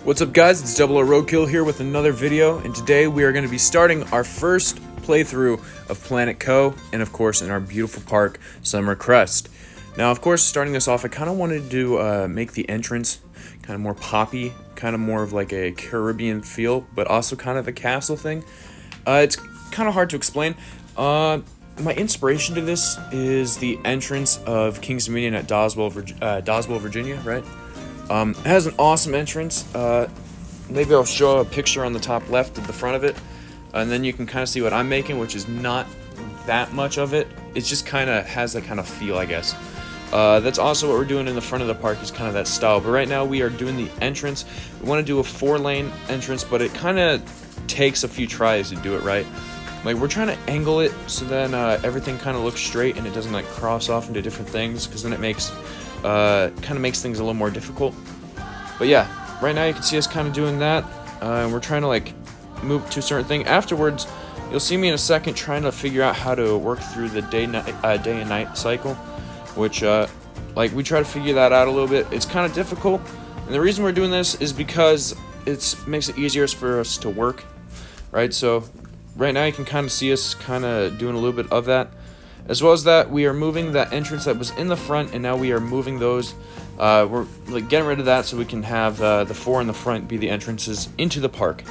What's up guys, it's Double O Roadkill here with another video, and today we are going to be starting our first playthrough of Planet Co, and of course in our beautiful park, Summer Crest. Now of course, starting this off, I kind of wanted to make the entrance kind of more poppy, kind of more of like a Caribbean feel, but also kind of a castle thing. It's kind of hard to explain. My inspiration to this is the entrance of King's Dominion at Doswell, Virginia, right? It has an awesome entrance. Maybe I'll show a picture on the top left of the front of it, and then you can kind of see what I'm making, which is not that much of it. It just kind of has that kind of feel, I guess. That's also what we're doing in the front of the park, is kind of that style. But right now we are doing the entrance. We want to do a 4-lane entrance, but it kind of takes a few tries to do it right. Like, we're trying to angle it so then everything kind of looks straight and it doesn't like cross off into different things, because then it makes kind of makes things a little more difficult. But yeah, right now you can see us kind of doing that, and we're trying to like move to a certain thing. Afterwards, you'll see me in a second trying to figure out how to work through the day and night cycle, which like we try to figure that out a little bit. It's kind of difficult, and the reason we're doing this is because it makes it easier for us to work, right? So right now you can kind of see us kind of doing a little bit of that. As well as that, we are moving that entrance that was in the front, and now we are moving those. We're like getting rid of that so we can have the 4 in the front be the entrances into the park.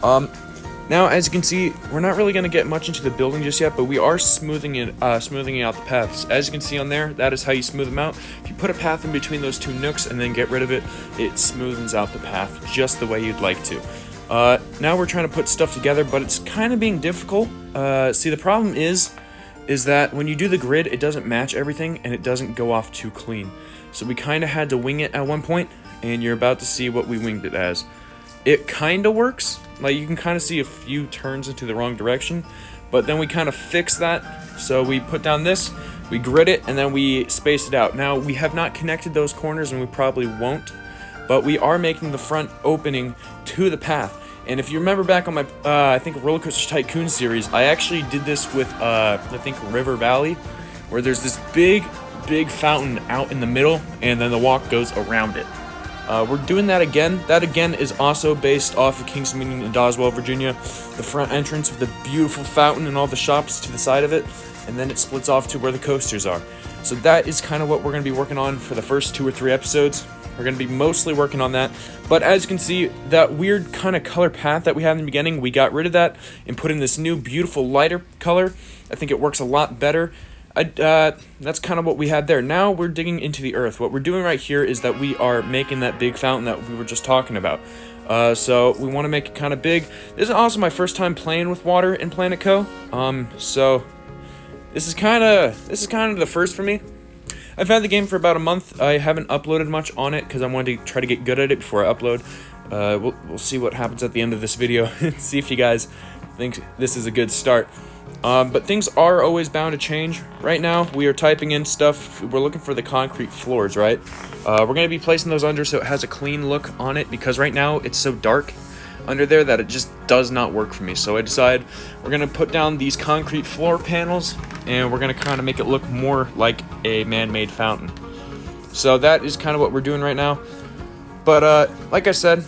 Now, as you can see, we're not really going to get much into the building just yet, but we are smoothing out the paths. As you can see on there, that is how you smooth them out. If you put a path in between those 2 nooks and then get rid of it, it smoothens out the path just the way you'd like to. Now we're trying to put stuff together, but it's kind of being difficult. See, the problem is that when you do the grid, it doesn't match everything and it doesn't go off too clean. So we kind of had to wing it at one point, and you're about to see what we winged it as. It kind of works. Like, you can kind of see a few turns into the wrong direction, but then we kind of fix that. So we put down this, we grid it, and then we space it out. Now, we have not connected those corners, and we probably won't, but we are making the front opening to the path. And if you remember back on my, I think, Roller Coaster Tycoon series, I actually did this with, I think, River Valley, where there's this big fountain out in the middle, and then the walk goes around it. We're doing that again. That, again, is also based off of King's Dominion in Doswell, Virginia. The front entrance with the beautiful fountain and all the shops to the side of it, and then it splits off to where the coasters are. So that is kind of what we're going to be working on for the first 2 or 3 episodes. We're going to be mostly working on that. But as you can see, that weird kind of color path that we had in the beginning, we got rid of that and put in this new beautiful lighter color. I think it works a lot better. That's kind of what we had there. Now we're digging into the earth. What we're doing right here is that we are making that big fountain that we were just talking about. So we want to make it kind of big. This is also my first time playing with water in Planet Co. So this is kind of the first for me. I've had the game for about a month. I haven't uploaded much on it because I wanted to try to get good at it before I upload. We'll see what happens at the end of this video. See if you guys think this is a good start. But things are always bound to change. Right now, we are typing in stuff. We're looking for the concrete floors, right? We're going to be placing those under so it has a clean look on it, because right now it's so dark under there that it just does not work for me. So I decided we're going to put down these concrete floor panels, and we're going to kind of make it look more like a man-made fountain. So that is kind of what we're doing right now. But like I said,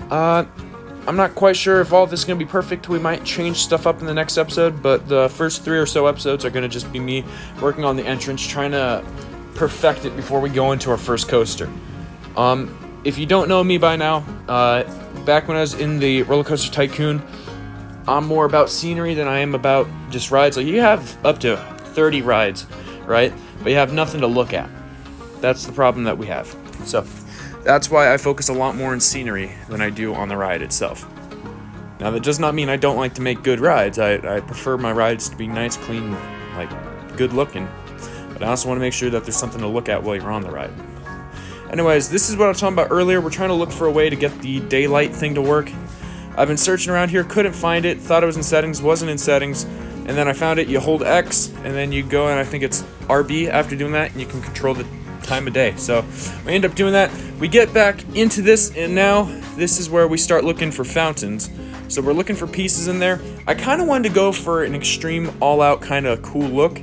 I'm not quite sure if all of this is going to be perfect. We might change stuff up in the next episode, but the first 3 or so episodes are going to just be me working on the entrance, trying to perfect it before we go into our first coaster. If you don't know me by now, back when I was in the Roller Coaster Tycoon, I'm more about scenery than I am about just rides. Like, you have up to 30 rides, right? But you have nothing to look at. That's the problem that we have. So that's why I focus a lot more on scenery than I do on the ride itself. Now, that does not mean I don't like to make good rides. I prefer my rides to be nice, clean, like, good looking. But I also want to make sure that there's something to look at while you're on the ride. Anyways, this is what I was talking about earlier. We're trying to look for a way to get the daylight thing to work. I've been searching around here, couldn't find it, thought it was in settings, wasn't in settings, and then I found it. You hold X, and then you go, and I think it's RB after doing that, and you can control the time of day. So we end up doing that. We get back into this, and now this is where we start looking for fountains. So we're looking for pieces in there. I kind of wanted to go for an extreme all-out kind of cool look,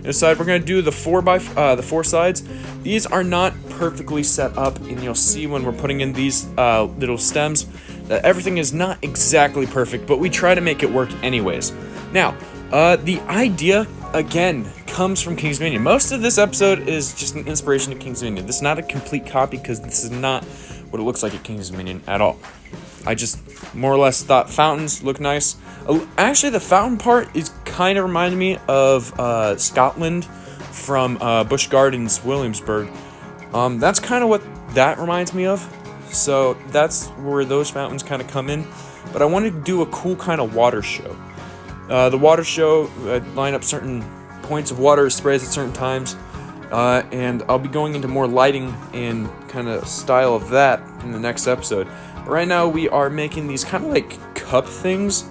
Inside, we're going to do the four sides. These are not perfectly set up, and you'll see when we're putting in these little stems that everything is not exactly perfect, but we try to make it work anyways. Now, the idea, again, comes from King's Dominion. Most of this episode is just an inspiration to King's Dominion. This is not a complete copy because this is not what it looks like at King's Dominion at all. I just more or less thought fountains look nice. Actually, the fountain part is kind of reminding me of Scotland from Busch Gardens, Williamsburg. That's kind of what that reminds me of. So that's where those fountains kind of come in. But I wanted to do a cool kind of water show. The water show, line up certain points of water sprays at certain times. And I'll be going into more lighting and kind of style of that in the next episode. But right now we are making these kind of like cup things,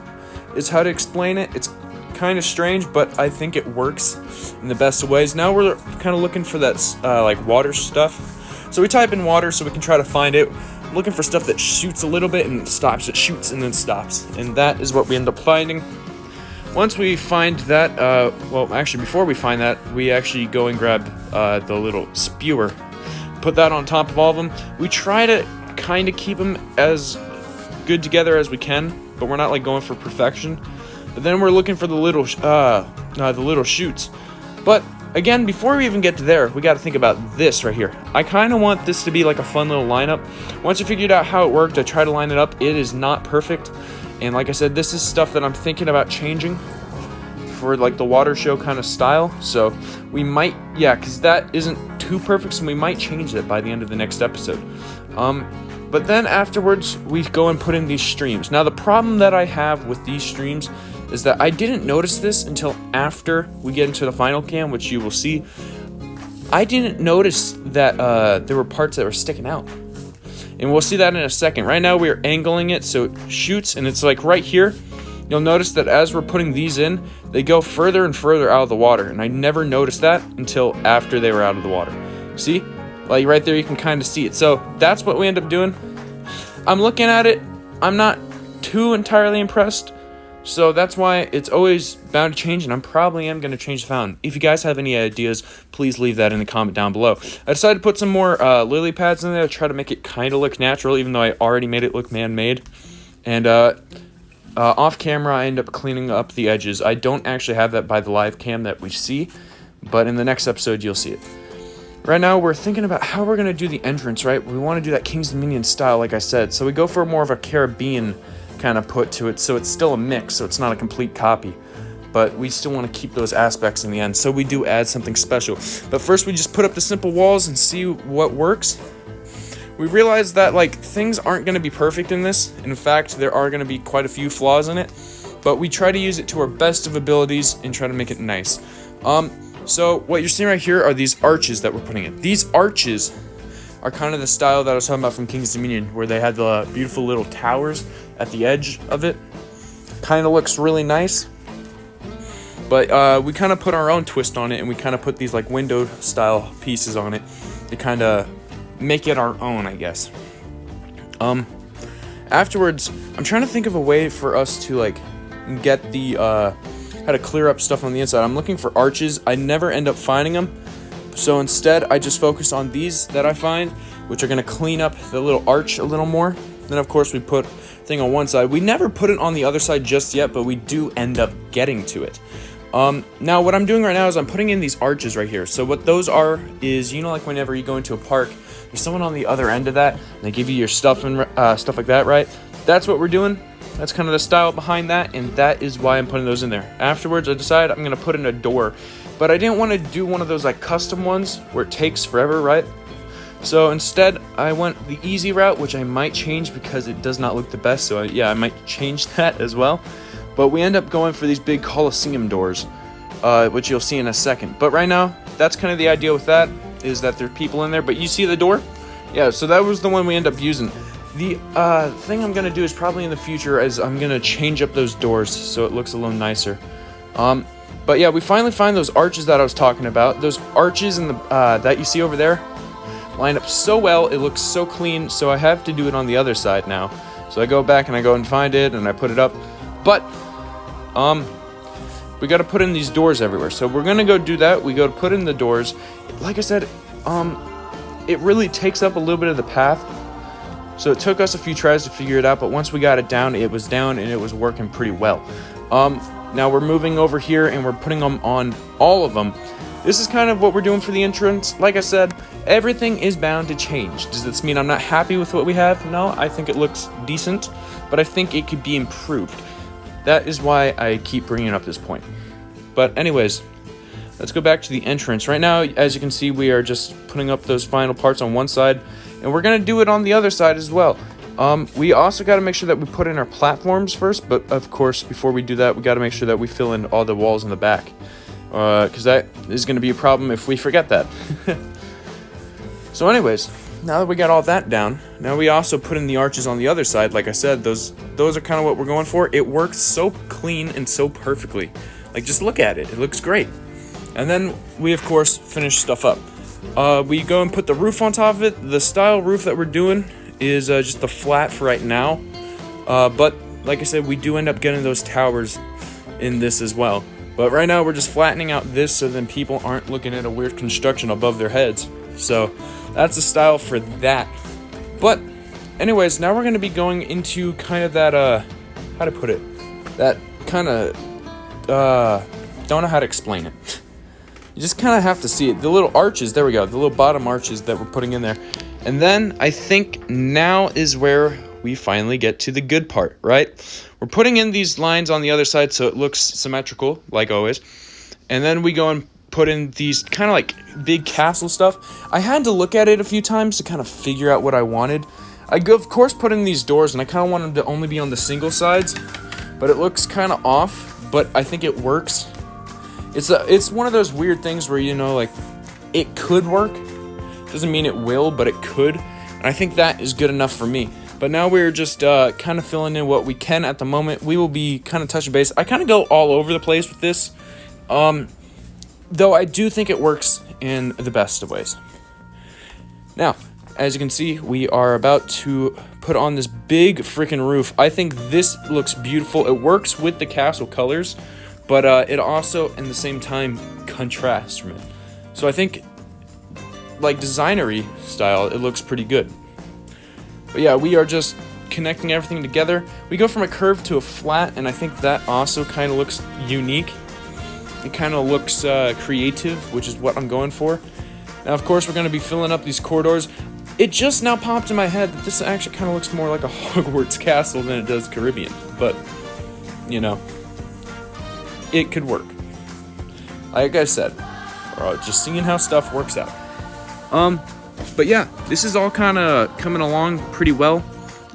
is how to explain it. It's kind of strange, but I think it works in the best of ways. Now we're kind of looking for that like water stuff. So we type in water so we can try to find it. I'm looking for stuff that shoots a little bit and stops. It shoots and then stops. And that is what we end up finding. Once we find that, well, actually, before we find that, we actually go and grab the little spewer, put that on top of all of them. We try to kind of keep them as good together as we can, but we're not like going for perfection. But then we're looking for the little shoots. But again, before we even get to there, we got to think about this right here. I kind of want this to be like a fun little lineup. Once I figured out how it worked, I tried to line it up. It is not perfect. And like I said, this is stuff that I'm thinking about changing for like the water show kind of style. So we might, yeah, because that isn't too perfect, so we might change it by the end of the next episode. But then afterwards, we go and put in these streams. Now, the problem that I have with these streams is that I didn't notice this until after we get into the final cam, which you will see. I didn't notice that there were parts that were sticking out. And we'll see that in a second. Right now, we are angling it so it shoots, and it's like right here. You'll notice that as we're putting these in, they go further and further out of the water. And I never noticed that until after they were out of the water. See? Like right there, you can kind of see it. So that's what we end up doing. I'm looking at it. I'm not too entirely impressed. So that's why it's always bound to change, and I probably am going to change the fountain. If you guys have any ideas, please leave that in the comment down below. I decided to put some more lily pads in there to try to make it kind of look natural, even though I already made it look man-made. And off camera, I end up cleaning up the edges. I don't actually have that by the live cam that we see, but in the next episode, you'll see it. Right now, we're thinking about how we're going to do the entrance, right? We want to do that King's Dominion style, like I said. So we go for more of a Caribbean kind of put to it, so it's still a mix, so it's not a complete copy, but we still want to keep those aspects in the end, so we do add something special. But first, we just put up the simple walls and see what works. We realize that like things aren't going to be perfect in this. In fact, there are going to be quite a few flaws in it, but we try to use it to our best of abilities and try to make it nice. So what you're seeing right here are these arches that we're putting in. These arches are kind of the style that I was talking about from King's Dominion, where they had the beautiful little towers at the edge of it. Kind of looks really nice. But we kind of put our own twist on it, and we kind of put these like window style pieces on it to kind of make it our own, I guess. Afterwards, I'm trying to think of a way for us to like get the how to clear up stuff on the inside. I'm looking for arches. I never end up finding them. So instead, I just focus on these that I find, which are going to clean up the little arch a little more. Then, of course, we put thing on one side. We never put it on the other side just yet, but we do end up getting to it. Now, what I'm doing right now is I'm putting in these arches right here. So what those are is, you know, like whenever you go into a park, there's someone on the other end of that, and they give you your stuff and stuff like that, right? That's what we're doing. That's kind of the style behind that, and that is why I'm putting those in there. Afterwards, I decided I'm going to put in a door. But I didn't want to do one of those like custom ones where it takes forever, right? So instead, I went the easy route, which I might change because it does not look the best. So yeah, I might change that as well. But we end up going for these big Coliseum doors, which you'll see in a second. But right now, that's kind of the idea with that, is that there are people in there. But you see the door? Yeah, so that was the one we end up using. The thing I'm going to do is probably in the future is I'm going to change up those doors so it looks a little nicer. But yeah, we finally find those arches that I was talking about. Those arches in the that you see over there line up so well. It looks so clean, so I have to do it on the other side now. So I go back and I go and find it and I put it up. But we got to put in these doors everywhere. So we're gonna go do that. We go to put in the doors. Like I said, it really takes up a little bit of the path. So it took us a few tries to figure it out, but once we got it down and it was working pretty well. Now we're moving over here and we're putting them on all of them. This is kind of what we're doing for the entrance. Like I said, everything is bound to change. Does this mean I'm not happy with what we have? No, I think it looks decent, but I think it could be improved. That is why I keep bringing up this point. But anyways, let's go back to the entrance. Right now, as you can see, we are just putting up those final parts on one side, and we're going to do it on the other side as well. We also got to make sure that we put in our platforms first, but of course, before we do that, we got to make sure that we fill in all the walls in the back, because that is going to be a problem if we forget that. So anyways, now that we got all that down, now we also put in the arches on the other side. Like I said, those are kind of what we're going for. It works so clean and so perfectly. Like, just look at it. It looks great. And then we, of course, finish stuff up. We go and put the roof on top of it. The style roof that we're doing is just the flat for right now. But like I said, we do end up getting those towers in this as well. But right now we're just flattening out this so then people aren't looking at a weird construction above their heads. So that's the style for that. But anyways, now we're going to be going into kind of that, how to put it? That kind of, don't know how to explain it. You just kind of have to see it. The little arches, there we go. The little bottom arches that we're putting in there. And then I think now is where we finally get to the good part, right? We're putting in these lines on the other side so it looks symmetrical, like always. And then we go and put in these kind of like big castle stuff. I had to look at it a few times to kind of figure out what I wanted. I, of course, put in these doors, and I kind of want them to only be on the single sides. But it looks kind of off, but I think it works. It's one of those weird things where, you know, like, it could work. Doesn't mean it will, but it could. And I think that is good enough for me. But now we're just kind of filling in what we can at the moment. We will be kind of touching base. I kind of go all over the place with this. Though I do think it works in the best of ways. Now, as you can see, we are about to put on this big freaking roof. I think this looks beautiful. It works with the castle colors, but it also, in the same time, contrasts from it. So I think, like, designery style, it looks pretty good. But yeah, we are just connecting everything together. We go from a curve to a flat, and I think that also kind of looks unique. It kind of looks creative, which is what I'm going for. Now, of course, we're going to be filling up these corridors. It just now popped in my head that this actually kind of looks more like a Hogwarts castle than it does Caribbean. But, you know, it could work. Like I said, just seeing how stuff works out. But yeah, this is all kind of coming along pretty well.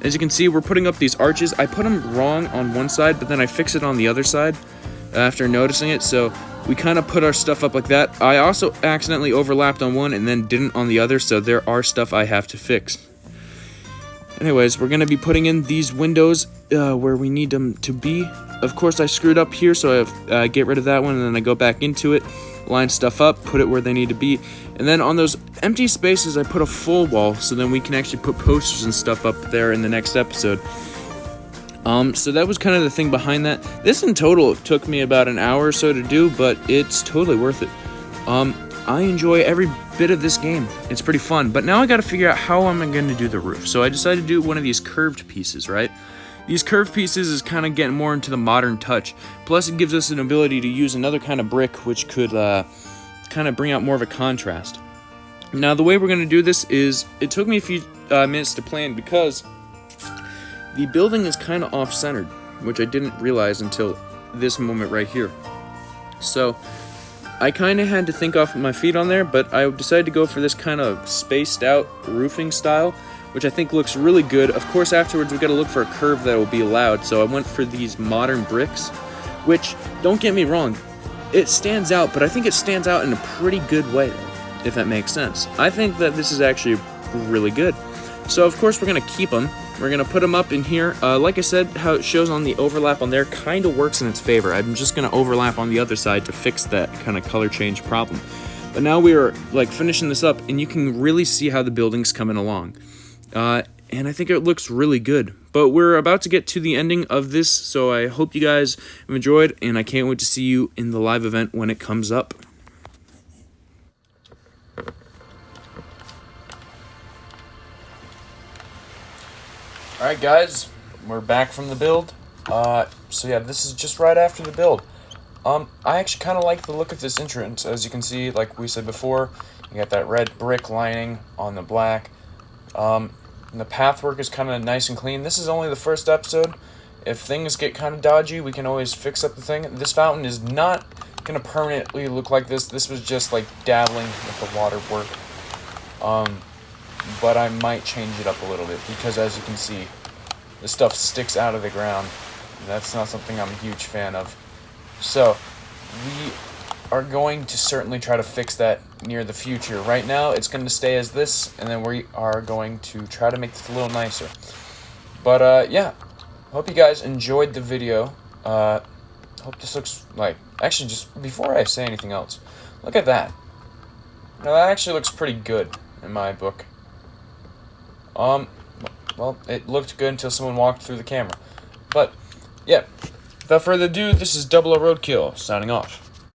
As you can see, we're putting up these arches. I put them wrong on one side, but then I fix it on the other side after noticing it. So we kind of put our stuff up like that. I also accidentally overlapped on one and then didn't on the other, so there are stuff I have to fix. Anyways, we're going to be putting in these windows where we need them to be. Of course, I screwed up here, so I get rid of that one, and then I go back into it, line stuff up, put it where they need to be. And then on those empty spaces, I put a full wall, so then we can actually put posters and stuff up there in the next episode. So that was kind of the thing behind that. This in total took me about an hour or so to do, but it's totally worth it. I enjoy every bit of this game. It's pretty fun, but now I got to figure out how am I going to do the roof. So I decided to do one of these curved pieces, right? These curved pieces is kind of getting more into the modern touch. Plus, it gives us an ability to use another kind of brick, which could kind of bring out more of a contrast. Now, the way we're going to do this is, it took me a few minutes to plan because the building is kind of off-centered, which I didn't realize until this moment right here. So I kind of had to think off my feet on there, but I decided to go for this kind of spaced out roofing style, which I think looks really good. Of course, afterwards we got to look for a curve that will be allowed, so I went for these modern bricks, which, don't get me wrong, it stands out, but I think it stands out in a pretty good way, if that makes sense. I think that this is actually really good. So of course we're going to keep them. We're going to put them up in here. Like I said, how it shows on the overlap on there kind of works in its favor. I'm just going to overlap on the other side to fix that kind of color change problem. But now we are like finishing this up, and you can really see how the building's coming along. and I think it looks really good. But we're about to get to the ending of this, so I hope you guys have enjoyed, and I can't wait to see you in the live event when it comes up. Alright guys, we're back from the build. So yeah, this is just right after the build. I actually kind of like the look of this entrance. As you can see, like we said before, you got that red brick lining on the black. And the pathwork is kind of nice and clean. This is only the first episode. If things get kind of dodgy, we can always fix up the thing. This fountain is not going to permanently look like this. This was just like dabbling with the water work. But I might change it up a little bit because, as you can see, the stuff sticks out of the ground. That's not something I'm a huge fan of. So we are going to certainly try to fix that near the future. Right now it's going to stay as this, and then we are going to try to make this a little nicer. But yeah, hope you guys enjoyed the video. Hope this looks like, actually, just before I say anything else, look at that. Now that actually looks pretty good in my book. Well, it looked good until someone walked through the camera. But yeah, without further ado, this is Double O Roadkill signing off.